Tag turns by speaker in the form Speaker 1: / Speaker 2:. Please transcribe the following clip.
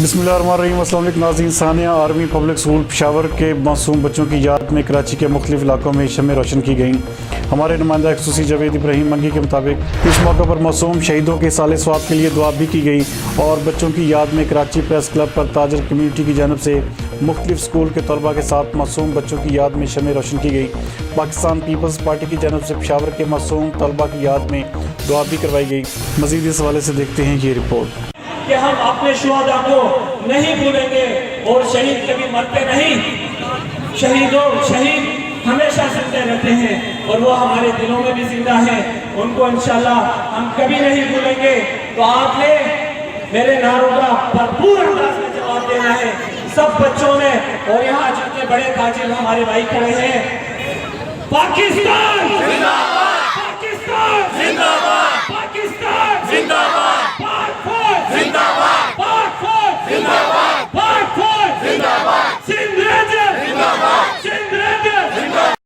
Speaker 1: بسم اللہ الرحمن الرحیم۔ السلام علیکم ناظرین، سانحہ آرمی پبلک اسکول پشاور کے معصوم بچوں کی یاد میں کراچی کے مختلف علاقوں میں شمعیں روشن کی گئیں۔ ہمارے نمائندہ خصوصی جاوید ابراہیم منگی کے مطابق اس موقع پر معصوم شہیدوں کے سال ثواب کے لیے دعا بھی کی گئی اور بچوں کی یاد میں کراچی پریس کلب پر تاجر کمیونٹی کی جانب سے مختلف اسکول کے طلباء کے ساتھ معصوم بچوں کی یاد میں شمعیں روشن کی گئی۔ پاکستان پیپلز پارٹی کی جانب سے پشاور کے معصوم طلباء کی یاد میں دعا بھی کروائی گئی۔ مزید اس حوالے سے دیکھتے ہیں یہ رپورٹ۔
Speaker 2: کہ ہم اپنے شہداء کو نہیں بھولیں گے اور شہید کبھی مرتے نہیں۔ شہید ہمیشہ زندہ رہتے ہیں اور وہ ہمارے دلوں میں بھی زندہ ہیں، ان کو انشاءاللہ ہم کبھی نہیں بھولیں گے۔ تو آپ نے میرے نعروں کا بھرپور انداز میں جواب دینا ہے سب بچوں نے، اور یہاں جتنے بڑے تاجر ہمارے بھائی کھڑے ہیں۔ پاکستان زندہ باد! پاکستان زندہ